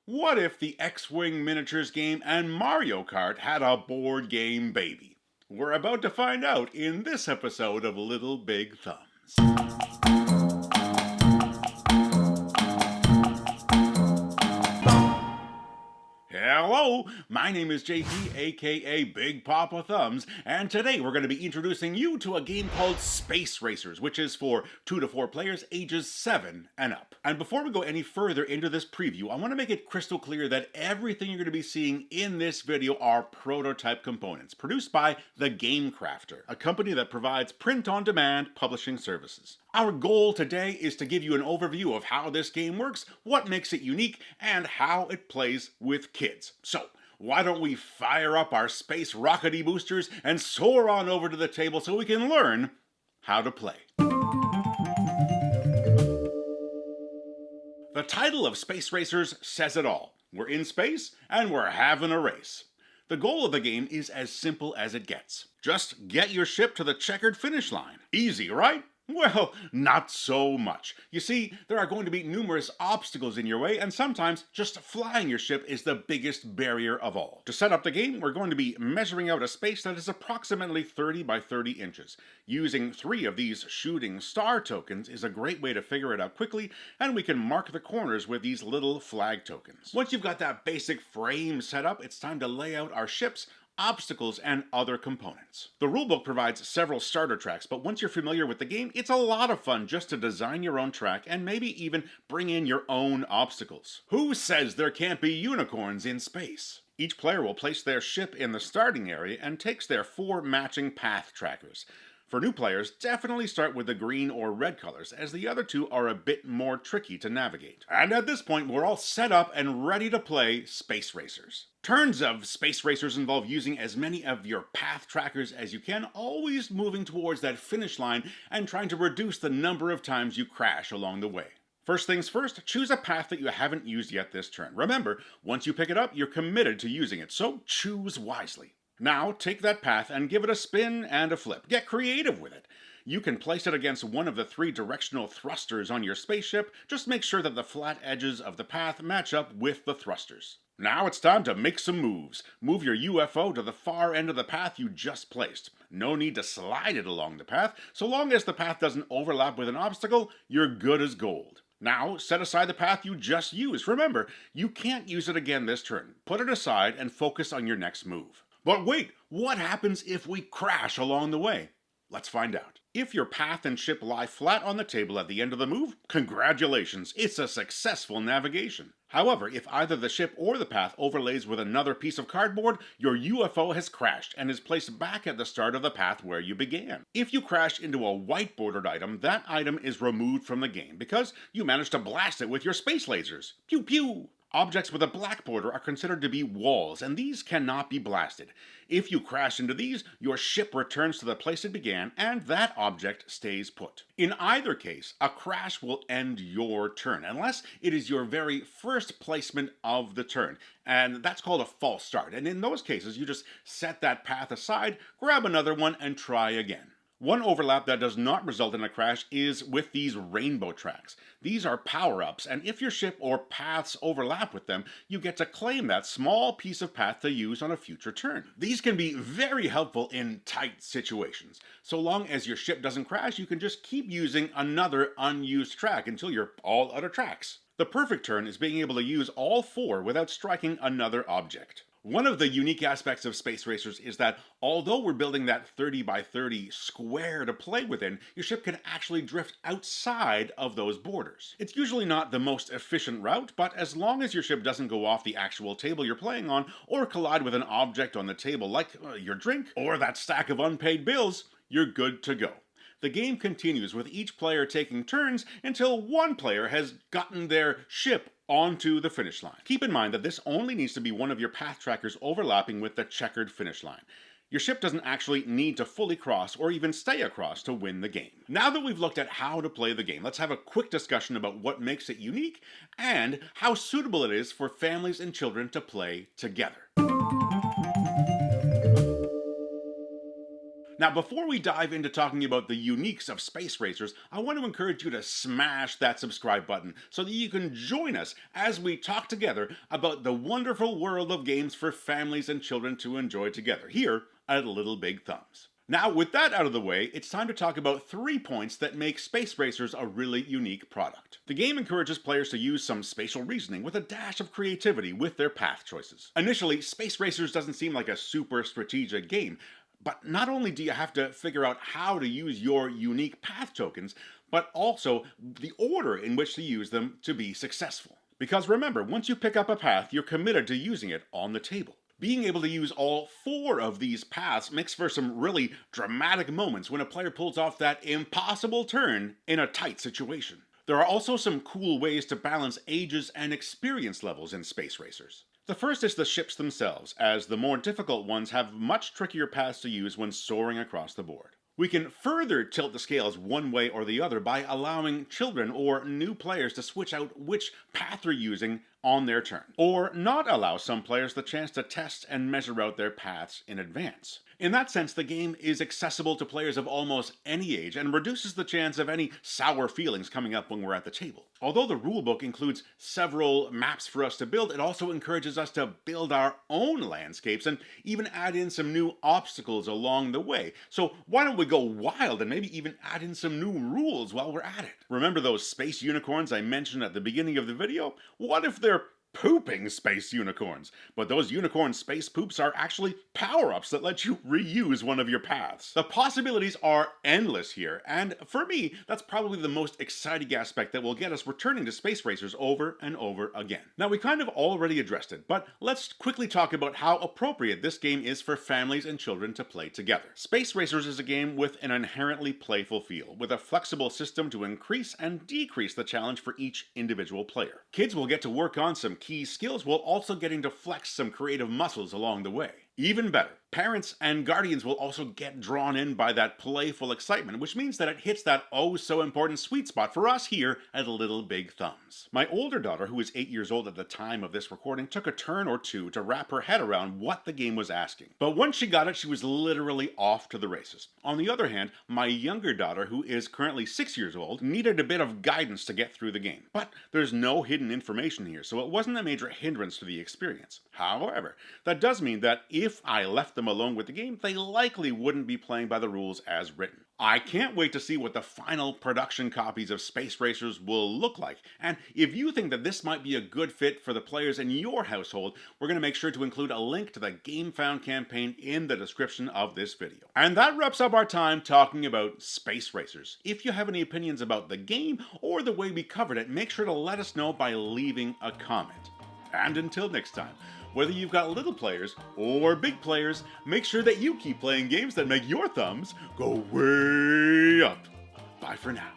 What if the X-Wing miniatures game and Mario Kart had a board game baby? We're about to find out in this episode of Little Big Thumbs. Hello, my name is JP, aka Big Papa Thumbs, and today we're going to be introducing you to a game called Space Racers, which is for 2 to 4 players ages 7 and up. And before we go any further into this preview, I want to make it crystal clear that everything you're going to be seeing in this video are prototype components produced by the Game Crafter, a company that provides print-on-demand publishing services. Our goal today is to give you an overview of how this game works, what makes it unique, and how it plays with kids. So, why don't we fire up our space rockety boosters and soar on over to the table so we can learn how to play. The title of Space Racers says it all. We're in space and we're having a race. The goal of the game is as simple as it gets. Just get your ship to the checkered finish line. Easy, right? Well, not so much. You see, there are going to be numerous obstacles in your way, and sometimes just flying your ship is the biggest barrier of all. To set up the game, we're going to be measuring out a space that is approximately 30 by 30 inches. Using 3 of these shooting star tokens is a great way to figure it out quickly, and we can mark the corners with these little flag tokens. Once you've got that basic frame set up, it's time to lay out our ships, obstacles, and other components. The rulebook provides several starter tracks, but once you're familiar with the game, it's a lot of fun just to design your own track and maybe even bring in your own obstacles. Who says there can't be unicorns in space? Each player will place their ship in the starting area and takes their 4 matching path trackers. For new players, definitely start with the green or red colors, as the other 2 are a bit more tricky to navigate. And at this point, we're all set up and ready to play Space Racers. Turns of Space Racers involve using as many of your path trackers as you can, always moving towards that finish line and trying to reduce the number of times you crash along the way. First things first, choose a path that you haven't used yet this turn. Remember, once you pick it up, you're committed to using it, so choose wisely. Now, take that path and give it a spin and a flip. Get creative with it. You can place it against one of the 3 directional thrusters on your spaceship. Just make sure that the flat edges of the path match up with the thrusters. Now it's time to make some moves. Move your UFO to the far end of the path you just placed. No need to slide it along the path. So long as the path doesn't overlap with an obstacle, you're good as gold. Now, set aside the path you just used. Remember, you can't use it again this turn. Put it aside and focus on your next move. But wait, what happens if we crash along the way? Let's find out. If your path and ship lie flat on the table at the end of the move, congratulations, it's a successful navigation. However, if either the ship or the path overlays with another piece of cardboard, your UFO has crashed and is placed back at the start of the path where you began. If you crash into a white bordered item, that item is removed from the game because you managed to blast it with your space lasers. Pew pew! Objects with a black border are considered to be walls, and these cannot be blasted. If you crash into these, your ship returns to the place it began, and that object stays put. In either case, a crash will end your turn, unless it is your very first placement of the turn, and that's called a false start. And in those cases, you just set that path aside, grab another one, and try again. One overlap that does not result in a crash is with these rainbow tracks. These are power-ups, and if your ship or paths overlap with them, you get to claim that small piece of path to use on a future turn. These can be very helpful in tight situations. So long as your ship doesn't crash, you can just keep using another unused track until you're all out of tracks. The perfect turn is being able to use all 4 without striking another object. One of the unique aspects of Space Racers is that although we're building that 30 by 30 square to play within, your ship can actually drift outside of those borders. It's usually not the most efficient route, but as long as your ship doesn't go off the actual table you're playing on or collide with an object on the table like your drink or that stack of unpaid bills, you're good to go. The game continues with each player taking turns until one player has gotten their ship onto the finish line. Keep in mind that this only needs to be one of your path trackers overlapping with the checkered finish line. Your ship doesn't actually need to fully cross or even stay across to win the game. Now that we've looked at how to play the game, let's have a quick discussion about what makes it unique and how suitable it is for families and children to play together. Now, before we dive into talking about the uniques of space racers, I want to encourage you to smash that subscribe button so that you can join us as we talk together about the wonderful world of games for families and children to enjoy together here at Little Big Thumbs. Now, with that out of the way, it's time to talk about 3 points that make Space Racers a really unique product. The game encourages players to use some spatial reasoning with a dash of creativity with their path choices. Initially, Space Racers doesn't seem like a super strategic game, but not only do you have to figure out how to use your unique path tokens, but also the order in which to use them to be successful. Because remember, once you pick up a path, you're committed to using it on the table. Being able to use all 4 of these paths makes for some really dramatic moments when a player pulls off that impossible turn in a tight situation. There are also some cool ways to balance ages and experience levels in Space Racers. The first is the ships themselves, as the more difficult ones have much trickier paths to use when soaring across the board. We can further tilt the scales one way or the other by allowing children or new players to switch out which path they're using on their turn, or not allow some players the chance to test and measure out their paths in advance. In that sense, the game is accessible to players of almost any age and reduces the chance of any sour feelings coming up when we're at the table. Although the rulebook includes several maps for us to build, it also encourages us to build our own landscapes and even add in some new obstacles along the way. So why don't we go wild and maybe even add in some new rules while we're at it? Remember those space unicorns I mentioned at the beginning of the video? What if they're pooping space unicorns? But those unicorn space poops are actually power-ups that let you reuse one of your paths. The possibilities are endless here, and for me, that's probably the most exciting aspect that will get us returning to Space Racers over and over again. Now, we kind of already addressed it, but let's quickly talk about how appropriate this game is for families and children to play together. Space Racers is a game with an inherently playful feel, with a flexible system to increase and decrease the challenge for each individual player. Kids will get to work on some key skills while also getting to flex some creative muscles along the way. Even better, parents and guardians will also get drawn in by that playful excitement, which means that it hits that oh so important sweet spot for us here at Little Big Thumbs. My older daughter, who was 8 years old at the time of this recording, took a turn or two to wrap her head around what the game was asking. But once she got it, she was literally off to the races. On the other hand, my younger daughter, who is currently 6 years old, needed a bit of guidance to get through the game. But there's no hidden information here, so it wasn't a major hindrance to the experience. However, that does mean that if I left them alone with the game, they likely wouldn't be playing by the rules as written. I can't wait to see what the final production copies of Space Racers will look like, and if you think that this might be a good fit for the players in your household, we're going to make sure to include a link to the Gamefound campaign in the description of this video. And that wraps up our time talking about Space Racers. If you have any opinions about the game or the way we covered it, make sure to let us know by leaving a comment. And until next time, whether you've got little players or big players, make sure that you keep playing games that make your thumbs go way up. Bye for now.